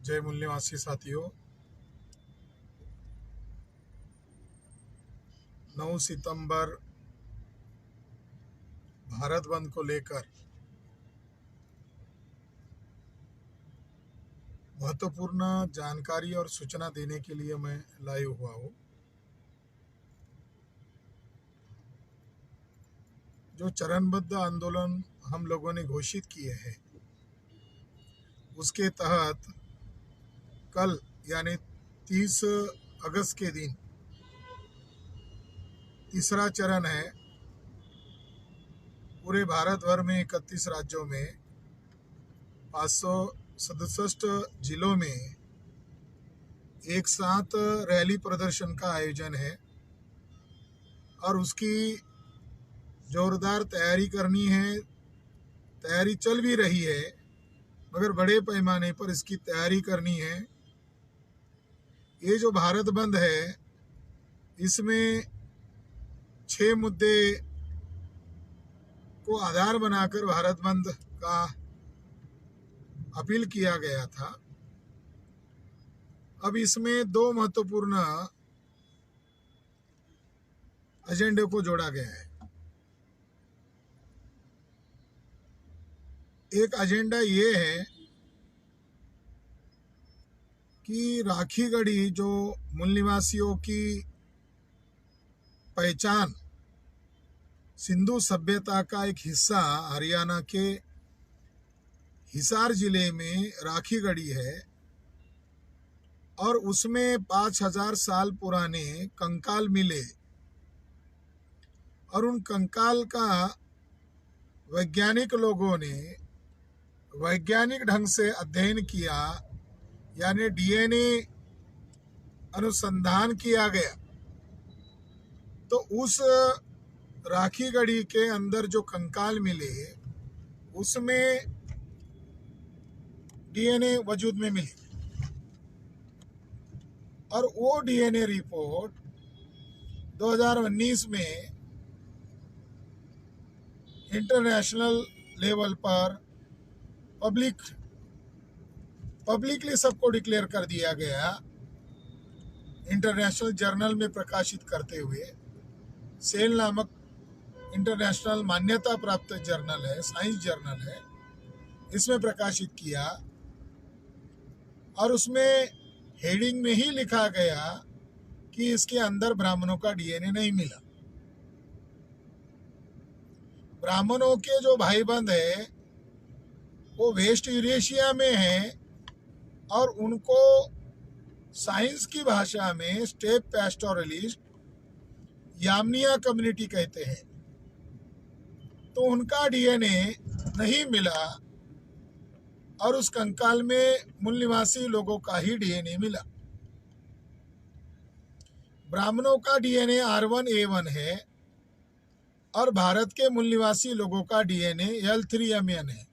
जय मूल निवासी साथियों, 9 सितंबर भारत बंद को लेकर महत्वपूर्ण जानकारी और सूचना देने के लिए मैं लाइव हुआ हूँ। जो चरणबद्ध आंदोलन हम लोगों ने घोषित किए हैं, उसके तहत कल यानी 30 अगस्त के दिन तीसरा चरण है। पूरे भारत भर में 31 राज्यों में 567 जिलों में एक साथ रैली प्रदर्शन का आयोजन है और उसकी जोरदार तैयारी करनी है। तैयारी चल भी रही है, मगर बड़े पैमाने पर इसकी तैयारी करनी है। ये जो भारत बंद है, इसमें 6 मुद्दे को आधार बनाकर भारत बंद का अपील किया गया था। अब इसमें 2 महत्वपूर्ण एजेंडे को जोड़ा गया है। एक एजेंडा ये है कि राखी गढ़ी जो मूल निवासियों की पहचान, सिंधु सभ्यता का एक हिस्सा हरियाणा के हिसार जिले में राखी गढ़ी है और उसमें 5000 साल पुराने कंकाल मिले और उन कंकाल का वैज्ञानिक लोगों ने वैज्ञानिक ढंग से अध्ययन किया, यानी डीएनए अनुसंधान किया गया। तो उस राखी गढ़ी के अंदर जो कंकाल मिले, उसमें डीएनए वजूद में मिली और वो डीएनए रिपोर्ट 2019 में इंटरनेशनल लेवल पर पब्लिकली सबको डिक्लेयर कर दिया गया। इंटरनेशनल जर्नल में प्रकाशित करते हुए, सेल नामक इंटरनेशनल मान्यता प्राप्त जर्नल है, साइंस जर्नल है, इसमें प्रकाशित किया और उसमें हेडिंग में ही लिखा गया कि इसके अंदर ब्राह्मणों का डीएनए नहीं मिला। ब्राह्मणों के जो भाई बंद है वो वेस्ट यूरेशिया में हैं और उनको साइंस की भाषा में स्टेप पैस्टोरलिस्ट यामनिया कम्युनिटी कहते हैं। तो उनका डीएनए नहीं मिला और उस कंकाल में मूल निवासी लोगों का ही डीएनए मिला। ब्राह्मणों का डीएनए R1A1 है और भारत के मूल निवासी लोगों का डीएनए L3MN है।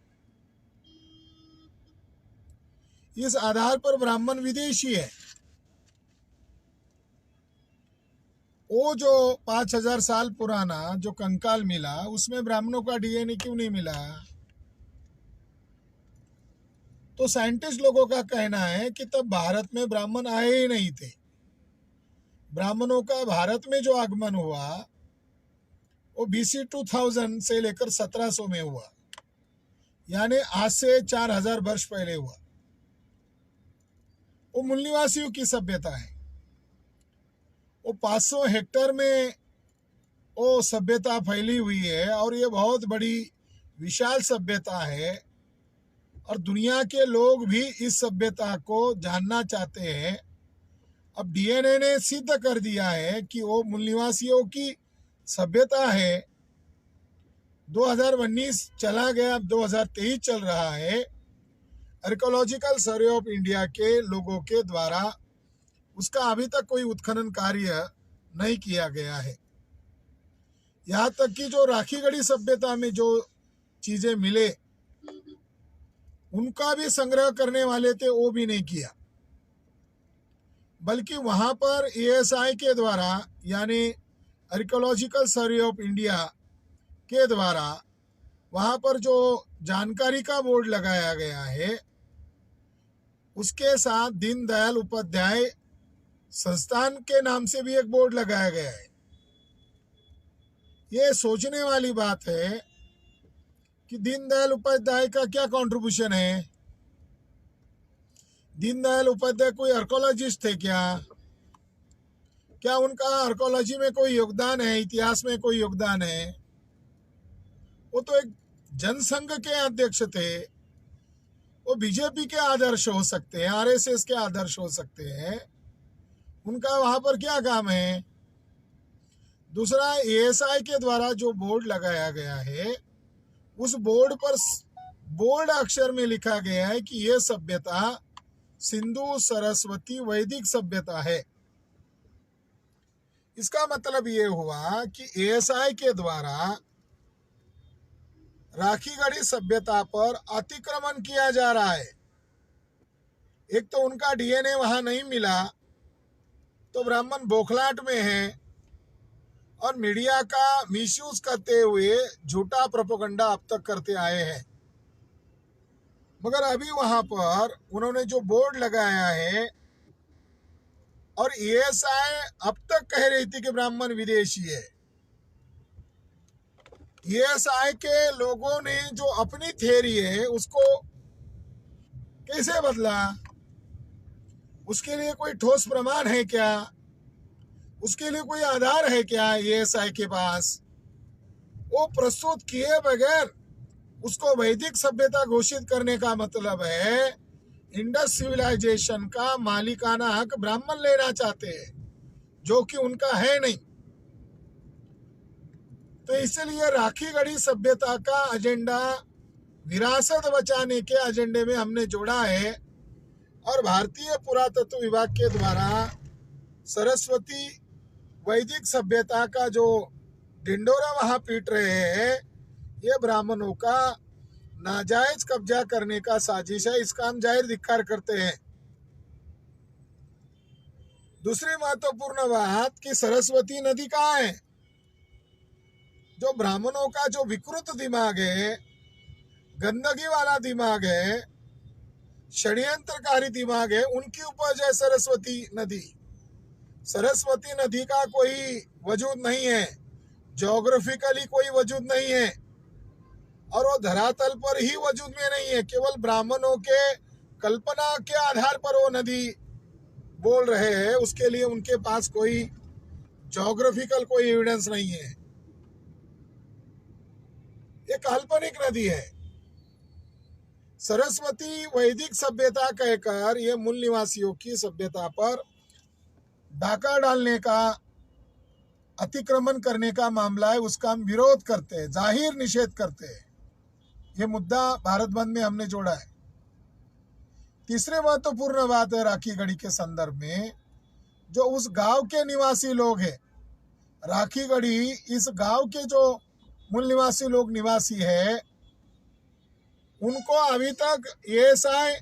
इस आधार पर ब्राह्मण विदेशी है। वो जो 5000 साल पुराना जो कंकाल मिला, उसमें ब्राह्मणों का डीएनए क्यों नहीं मिला? तो साइंटिस्ट लोगों का कहना है कि तब भारत में ब्राह्मण आए ही नहीं थे। ब्राह्मणों का भारत में जो आगमन हुआ वो BC 2000 से लेकर 1700 में हुआ, यानी आज से 4000 वर्ष पहले हुआ। वो मूल निवासियों की सभ्यता है। वो 500 हेक्टेयर में वो सभ्यता फैली हुई है और ये बहुत बड़ी विशाल सभ्यता है और दुनिया के लोग भी इस सभ्यता को जानना चाहते हैं। अब डीएनए ने सिद्ध कर दिया है कि वो मूल निवासियों की सभ्यता है। 2019 चला गया, अब 2023 चल रहा है। आर्कियोलॉजिकल सर्वे ऑफ इंडिया के लोगों के द्वारा उसका अभी तक कोई उत्खनन कार्य नहीं किया गया है। यहाँ तक कि जो राखी गढ़ी सभ्यता में जो चीजें मिले, उनका भी संग्रह करने वाले थे, वो भी नहीं किया, बल्कि वहां पर ASI के द्वारा यानी आर्कियोलॉजिकल सर्वे ऑफ इंडिया के द्वारा वहां पर जो जानकारी का बोर्ड लगाया गया है, उसके साथ दीनदयाल उपाध्याय संस्थान के नाम से भी एक बोर्ड लगाया गया है। ये सोचने वाली बात है कि दीनदयाल उपाध्याय का क्या कंट्रीब्यूशन है। दीनदयाल उपाध्याय कोई आर्कोलॉजिस्ट थे क्या? क्या उनका आर्कोलॉजी में कोई योगदान है, इतिहास में कोई योगदान है? वो तो एक जनसंघ के अध्यक्ष थे। वो बीजेपी के आदर्श हो सकते हैं, आरएसएस के आदर्श हो सकते हैं, उनका वहां पर क्या काम है? दूसरा, एएसआई के द्वारा जो बोर्ड लगाया गया है, उस बोर्ड पर बोल्ड अक्षर में लिखा गया है कि यह सभ्यता सिंधु सरस्वती वैदिक सभ्यता है। इसका मतलब ये हुआ कि एएसआई के द्वारा राखीगढ़ी सभ्यता पर अतिक्रमण किया जा रहा है। एक तो उनका डीएनए वहां नहीं मिला, तो ब्राह्मण बौखलाहट में है और मीडिया का मिसयूज करते हुए झूठा प्रोपेगेंडा अब तक करते आए हैं। मगर अभी वहां पर उन्होंने जो बोर्ड लगाया है, और एएसआई अब तक कह रही थी कि ब्राह्मण विदेशी है। एएसआई के लोगों ने जो अपनी थियरी है उसको कैसे बदला? उसके लिए कोई ठोस प्रमाण है क्या? उसके लिए कोई आधार है क्या एएसआई के पास? वो प्रस्तुत किए बगैर उसको वैदिक सभ्यता घोषित करने का मतलब है इंडस सिविलाइजेशन का मालिकाना हक ब्राह्मण लेना चाहते हैं, जो कि उनका है नहीं। तो इसलिए राखीगढ़ी सभ्यता का एजेंडा विरासत बचाने के एजेंडे में हमने जोड़ा है। और भारतीय पुरातत्व विभाग के द्वारा सरस्वती वैदिक सभ्यता का जो ढिंडोरा वहां पीट रहे हैं, ये ब्राह्मणों का नाजायज कब्जा करने का साजिश है। इसका हम जाहिर धिक्कार करते हैं। दूसरी महत्वपूर्ण बात कि सरस्वती नदी कहाँ है? जो ब्राह्मणों का जो विकृत दिमाग है, गंदगी वाला दिमाग है, षड्यंत्रकारी दिमाग है, उनकी उपज है सरस्वती नदी। सरस्वती नदी का कोई वजूद नहीं है, ज्योग्राफिकली कोई वजूद नहीं है, और वो धरातल पर ही वजूद में नहीं है। केवल ब्राह्मणों के कल्पना के आधार पर वो नदी बोल रहे हैं, उसके लिए उनके पास कोई ज्योग्राफिकल कोई एविडेंस नहीं है। ये काल्पनिक नदी है। सरस्वती वैदिक सभ्यता कहकर ये मूल निवासियों की सभ्यता पर डाका डालने का, अतिक्रमण करने का मामला है, उसका हम विरोध करते हैं, जाहिर निषेध करते हैं। ये मुद्दा भारत बंद में हमने जोड़ा है। तीसरी महत्वपूर्ण बात है राखीगढ़ी के संदर्भ में, जो उस गांव के निवासी लोग हैं, राखीगढ़ी इस गांव के जो मूल निवासी लोग निवासी है, उनको अभी तक एएसआई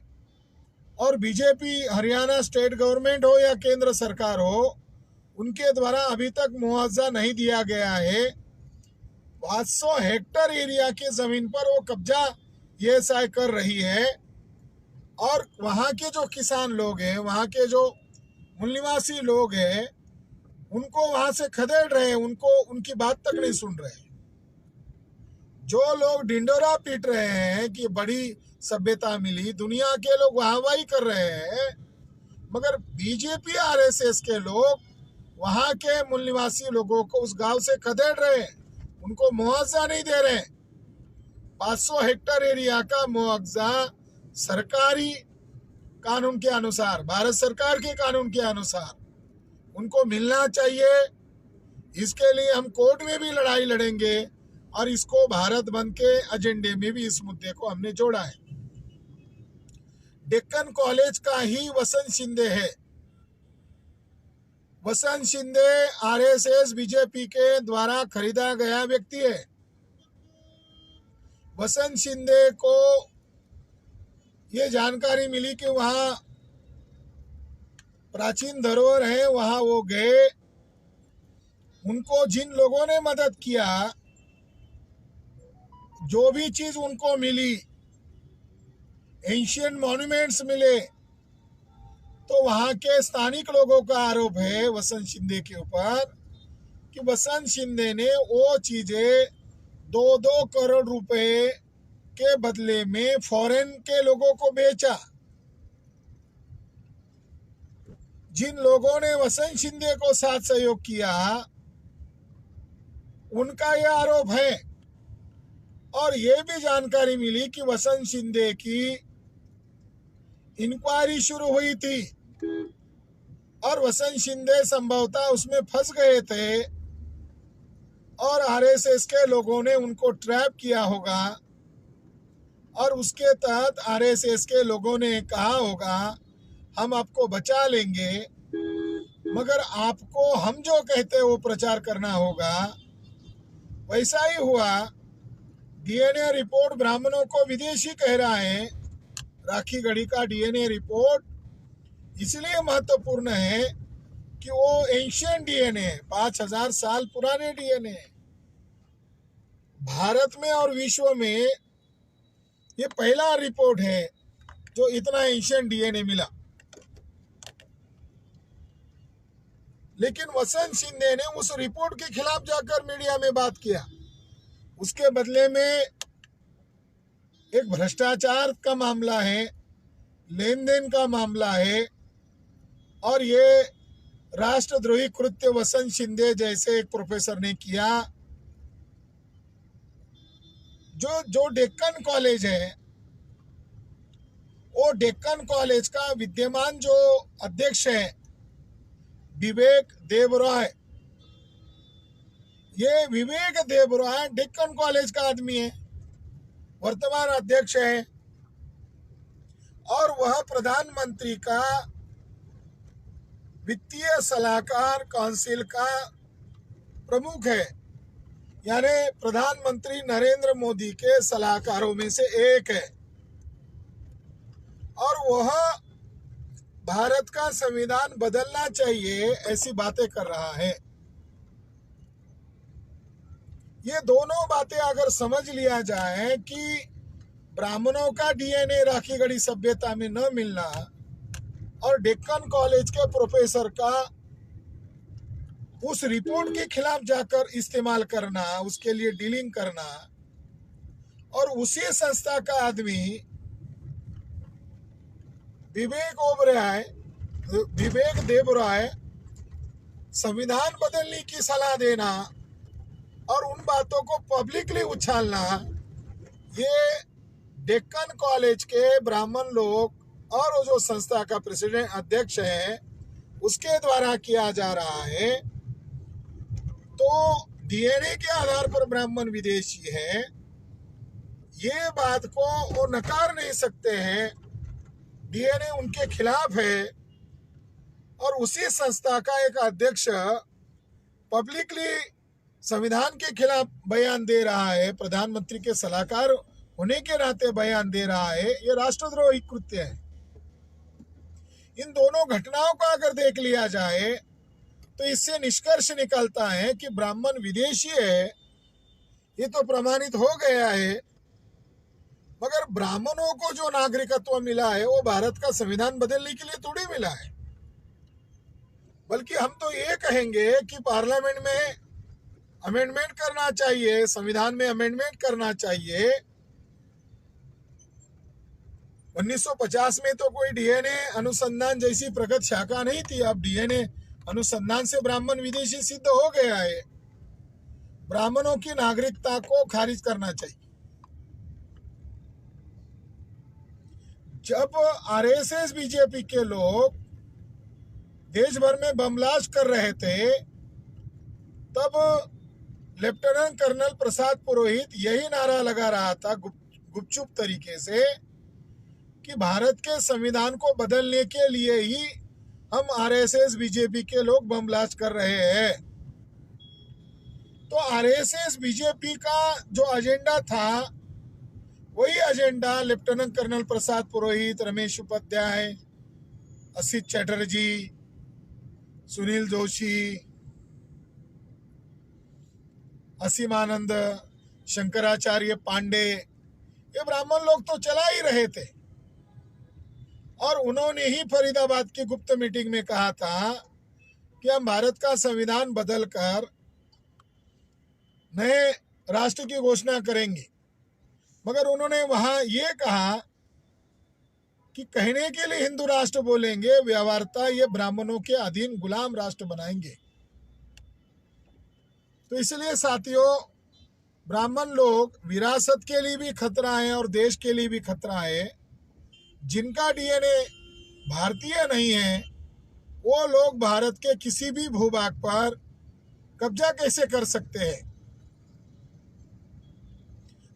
और बीजेपी, हरियाणा स्टेट गवर्नमेंट हो या केंद्र सरकार हो, उनके द्वारा अभी तक मुआवजा नहीं दिया गया है। 500 हेक्टेयर एरिया की जमीन पर वो कब्जा एएसआई कर रही है, और वहाँ के जो किसान लोग हैं, वहाँ के जो मूल निवासी लोग हैं, उनको वहाँ से खदेड़ रहे हैं, उनको उनकी बात तक नहीं सुन रहे। जो लोग ढिंडोरा पीट रहे हैं कि बड़ी सभ्यता मिली, दुनिया के लोग वाहवाही कर रहे हैं, मगर बीजेपी आरएसएस के लोग वहाँ के मूल निवासी लोगों को उस गांव से खदेड़ रहे हैं, उनको मुआवजा नहीं दे रहे। 500 हेक्टेयर एरिया का मुआवजा सरकारी कानून के अनुसार, भारत सरकार के कानून के अनुसार उनको मिलना चाहिए। इसके लिए हम कोर्ट में भी लड़ाई लड़ेंगे, और इसको भारत बंद के एजेंडे में भी इस मुद्दे को हमने जोड़ा है। डेक्कन कॉलेज का ही वसंत शिंदे है। वसंत शिंदे आरएसएस बीजेपी के द्वारा खरीदा गया व्यक्ति है। वसंत शिंदे को ये जानकारी मिली कि वहाँ प्राचीन धरोहर है, वहाँ वो गए। उनको जिन लोगों ने मदद किया, जो भी चीज उनको मिली, एंशियंट मॉन्यूमेंट्स मिले, तो वहां के स्थानिक लोगों का आरोप है वसंत शिंदे के ऊपर कि वसंत शिंदे ने वो चीजें 2-2 करोड़ रुपए के बदले में फॉरेन के लोगों को बेचा। जिन लोगों ने वसंत शिंदे को साथ सहयोग किया उनका यह आरोप है। और ये भी जानकारी मिली कि वसंत शिंदे की इंक्वायरी शुरू हुई थी और वसंत शिंदे संभवतः उसमें फंस गए थे और आरएसएस के लोगों ने उनको ट्रैप किया होगा और उसके तहत आरएसएस के लोगों ने कहा होगा हम आपको बचा लेंगे, मगर आपको हम जो कहते हैं वो प्रचार करना होगा। वैसा ही हुआ। डीएनए रिपोर्ट ब्राह्मणों को विदेशी कह रहा है। राखी गढ़ी का डीएनए रिपोर्ट इसलिए महत्वपूर्ण है कि वो एंशियंट डीएनए 5000 साल पुराने डीएनए भारत में और विश्व में ये पहला रिपोर्ट है जो इतना एंशियंट डीएनए मिला। लेकिन वसंत शिंदे ने उस रिपोर्ट के खिलाफ जाकर मीडिया में बात किया। उसके बदले में एक भ्रष्टाचार का मामला है, लेन देन का मामला है और ये राष्ट्रद्रोही कृत्य वसंत शिंदे जैसे एक प्रोफेसर ने किया। जो डेक्कन कॉलेज है, वो डेक्कन कॉलेज का विद्यमान जो अध्यक्ष है विवेक देबरॉय, ये विवेक देबरॉय डेक्कन कॉलेज का आदमी है, वर्तमान अध्यक्ष है और वह प्रधानमंत्री का वित्तीय सलाहकार काउंसिल का प्रमुख है, यानी प्रधानमंत्री नरेंद्र मोदी के सलाहकारों में से एक है। और वह भारत का संविधान बदलना चाहिए ऐसी बातें कर रहा है। ये दोनों बातें अगर समझ लिया जाए कि ब्राह्मणों का डीएनए राखी गढ़ी सभ्यता में न मिलना और डेक्कन कॉलेज के प्रोफेसर का उस रिपोर्ट के खिलाफ जाकर इस्तेमाल करना, उसके लिए डीलिंग करना, और उसी संस्था का आदमी विवेक देबरॉय संविधान बदलने की सलाह देना और उन बातों को पब्लिकली उछालना, ये डेक्कन कॉलेज के ब्राह्मण लोग और जो संस्था का प्रेसिडेंट अध्यक्ष है उसके द्वारा किया जा रहा है। तो डीएनए के आधार पर ब्राह्मण विदेशी है, ये बात को वो नकार नहीं सकते हैं। डीएनए उनके खिलाफ है और उसी संस्था का एक अध्यक्ष पब्लिकली संविधान के खिलाफ बयान दे रहा है, प्रधानमंत्री के सलाहकार होने के नाते बयान दे रहा है। ये राष्ट्रद्रोही कृत्य है। इन दोनों घटनाओं को अगर देख लिया जाए तो इससे निष्कर्ष निकलता है कि ब्राह्मण विदेशी है, ये तो प्रमाणित हो गया है, मगर ब्राह्मणों को जो नागरिकत्व मिला है वो भारत का संविधान बदलने के लिए थोड़ी मिला है। बल्कि हम तो ये कहेंगे कि पार्लियामेंट में अमेंडमेंट करना चाहिए, संविधान में अमेंडमेंट करना चाहिए। 1950 में तो कोई डीएनए अनुसंधान जैसी प्रगत शाखा नहीं थी। अब डीएनए अनुसंधान से ब्राह्मण विदेशी सिद्ध हो गया है। ब्राह्मणों की नागरिकता को खारिज करना चाहिए। जब आरएसएस बीजेपी के लोग देश भर में बम ब्लास्ट कर रहे थे तब लेफ्टिनेंट कर्नल प्रसाद पुरोहित यही नारा लगा रहा था गुपचुप तरीके से कि भारत के संविधान को बदलने के लिए ही हम आरएसएस बीजेपी के लोग बम ब्लास्ट कर रहे हैं। तो आरएसएस बीजेपी का जो एजेंडा था वही agenda lieutenant colonel Prasad Purohit, Ramesh Upadhyay, Asit Chatterjee, Sunil Joshi, Aseemanand, Shankaracharya Pandey, ये ब्राह्मण लोग तो चला ही रहे थे। और उन्होंने ही फरीदाबाद की गुप्त मीटिंग में कहा था कि हम भारत का संविधान बदलकर नए राष्ट्र की घोषणा करेंगे। मगर उन्होंने वहां ये कहा कि कहने के लिए हिंदू राष्ट्र बोलेंगे, व्यवहारता ये ब्राह्मणों के अधीन गुलाम राष्ट्र बनाएंगे। तो इसलिए साथियों, ब्राह्मण लोग विरासत के लिए भी खतरा है और देश के लिए भी खतरा है। जिनका डीएनए भारतीय नहीं है वो लोग भारत के किसी भी भूभाग पर कब्जा कैसे कर सकते हैं?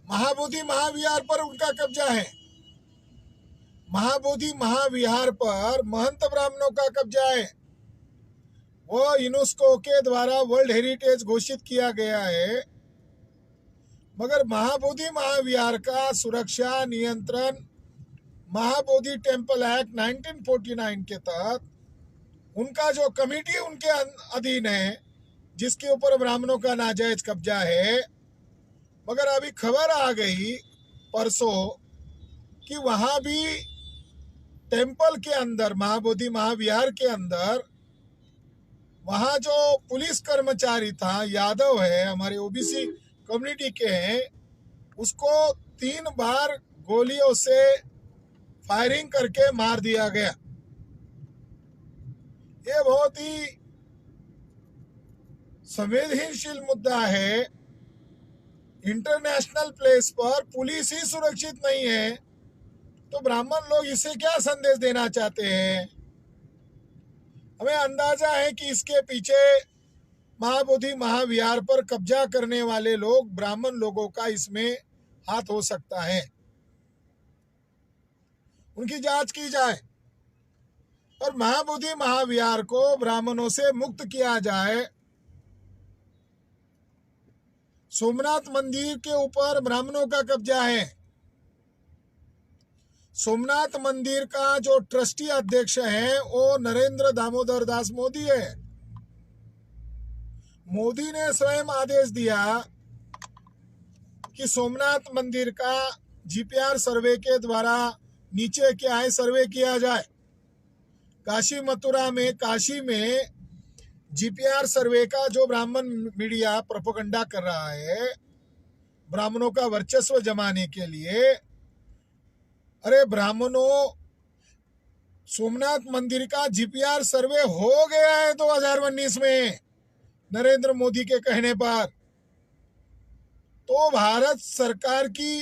महाबोधि महाविहार पर उनका कब्जा है। महाबोधि महाविहार पर महंत ब्राह्मणों का कब्जा है। वो यूनेस्को के द्वारा वर्ल्ड हेरिटेज घोषित किया गया है। मगर महाबोधि महाविहार का सुरक्षा नियंत्रण महाबोधि टेम्पल एक्ट 1949 के तहत उनका जो कमेटी उनके अधीन है, जिसके ऊपर ब्राह्मणों का नाजायज कब्जा है। मगर अभी खबर आ गई परसों कि वहां भी टेम्पल के अंदर, महाबोधि महाविहार के अंदर, वहां जो पुलिस कर्मचारी था, यादव है, हमारे ओबीसी कम्युनिटी के हैं, उसको 3 बार गोलियों से फायरिंग करके मार दिया गया। ये बहुत ही संवेदनशील मुद्दा है। इंटरनेशनल प्लेस पर पुलिस ही सुरक्षित नहीं है तो ब्राह्मण लोग इसे क्या संदेश देना चाहते हैं? हमें अंदाजा है कि इसके पीछे महाबोधि महाविहार पर कब्जा करने वाले लोग, ब्राह्मण लोगों का इसमें हाथ हो सकता है। उनकी जांच की जाए और महाबोधि महाविहार को ब्राह्मणों से मुक्त किया जाए। सोमनाथ मंदिर के ऊपर ब्राह्मणों का कब्जा है। सोमनाथ मंदिर का जो ट्रस्टी अध्यक्ष है वो नरेंद्र दामोदर दास मोदी है। मोदी ने स्वयं आदेश दिया कि सोमनाथ मंदिर का जीपीआर सर्वे के द्वारा नीचे क्या है सर्वे किया जाए। काशी मथुरा में, काशी में जीपीआर सर्वे का जो ब्राह्मण मीडिया प्रोपेगेंडा कर रहा है ब्राह्मणों का वर्चस्व जमाने के लिए, अरे ब्राह्मणों, सोमनाथ मंदिर का जीपीआर सर्वे हो गया है 2019 में नरेंद्र मोदी के कहने पर। तो भारत सरकार की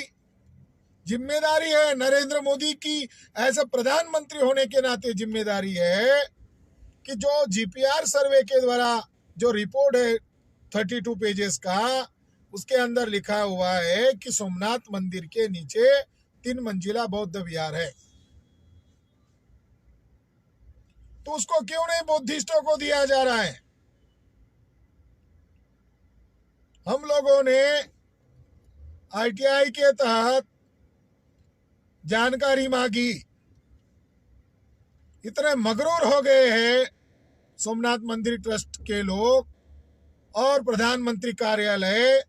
जिम्मेदारी है, नरेंद्र मोदी की ऐसा प्रधानमंत्री होने के नाते जिम्मेदारी है कि जो जीपीआर सर्वे के द्वारा जो रिपोर्ट है 32 पेजेस का, उसके अंदर लिखा हुआ है कि सोमनाथ मंदिर के नीचे 3 मंजिला बौद्ध विहार है। तो उसको क्यों नहीं बौद्धिस्टों को दिया जा रहा है? हम लोगों ने आईटीआई के तहत जानकारी मांगी। इतने मगरूर हो गए हैं सोमनाथ मंदिर ट्रस्ट के लोग और प्रधानमंत्री कार्यालय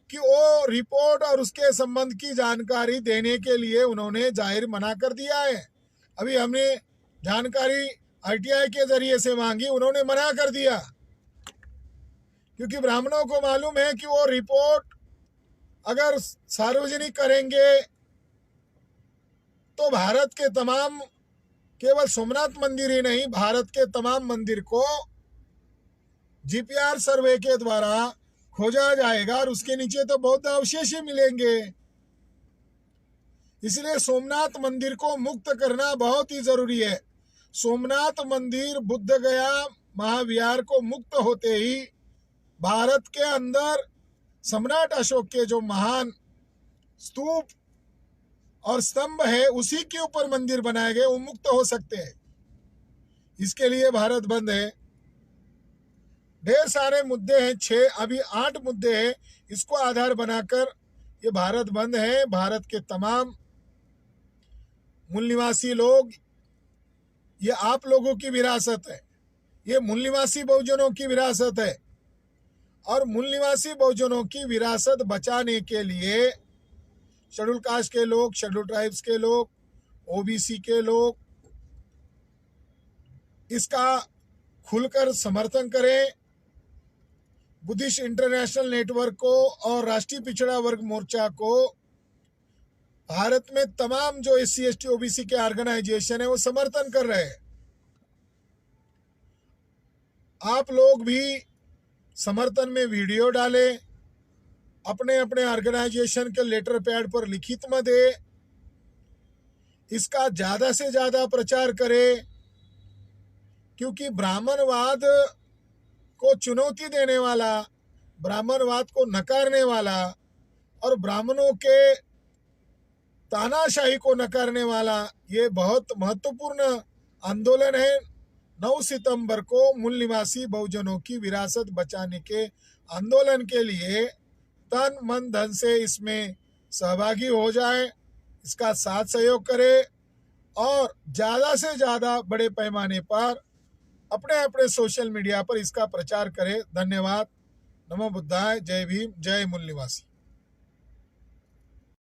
कि वो रिपोर्ट और उसके संबंध की जानकारी देने के लिए उन्होंने जाहिर मना कर दिया है। अभी हमने जानकारी आईटीआई के जरिए से मांगी, उन्होंने मना कर दिया, क्योंकि ब्राह्मणों को मालूम है कि वो रिपोर्ट अगर सार्वजनिक करेंगे तो भारत के तमाम, केवल सोमनाथ मंदिर ही नहीं, भारत के तमाम मंदिर को जीपीआर सर्वे के द्वारा खोजा जाएगा और उसके नीचे तो बौद्ध अवशेष ही मिलेंगे। इसलिए सोमनाथ मंदिर को मुक्त करना बहुत ही जरूरी है। सोमनाथ मंदिर बुद्ध गया महाविहार को मुक्त होते ही भारत के अंदर सम्राट अशोक के जो महान स्तूप और स्तंभ है उसी के ऊपर मंदिर बनाए गए, वो मुक्त हो सकते हैं। इसके लिए भारत बंद है। ढेर सारे मुद्दे हैं, 6 अभी 8 मुद्दे हैं, इसको आधार बनाकर ये भारत बंद है। भारत के तमाम मूल निवासी लोग, ये आप लोगों की विरासत है, ये मूल निवासी बहुजनों की विरासत है और मूल निवासी बहुजनों की विरासत बचाने के लिए शेड्यूल कास्ट के लोग, शेड्यूल ट्राइब्स के लोग, ओबीसी के लोग, इसका खुलकर समर्थन करें। बुद्धिस्ट इंटरनेशनल नेटवर्क को और राष्ट्रीय पिछड़ा वर्ग मोर्चा को भारत में तमाम जो SC ST OBC के ऑर्गेनाइजेशन है वो समर्थन कर रहे हैं। आप लोग भी समर्थन में वीडियो डालें, अपने अपने ऑर्गेनाइजेशन के लेटर पैड पर लिखित में दे, इसका ज्यादा से ज्यादा प्रचार करें, क्योंकि ब्राह्मणवाद को चुनौती देने वाला, ब्राह्मणवाद को नकारने वाला और ब्राह्मणों के तानाशाही को नकारने वाला ये बहुत महत्वपूर्ण आंदोलन है। 9 सितंबर को मूल निवासी बहुजनों की विरासत बचाने के आंदोलन के लिए तन मन धन से इसमें सहभागी हो जाए, इसका साथ सहयोग करे और ज़्यादा से ज़्यादा बड़े पैमाने पर अपने अपने सोशल मीडिया पर इसका प्रचार करें। धन्यवाद। नमो बुद्धाय। जय भीम। जय मूल निवासी।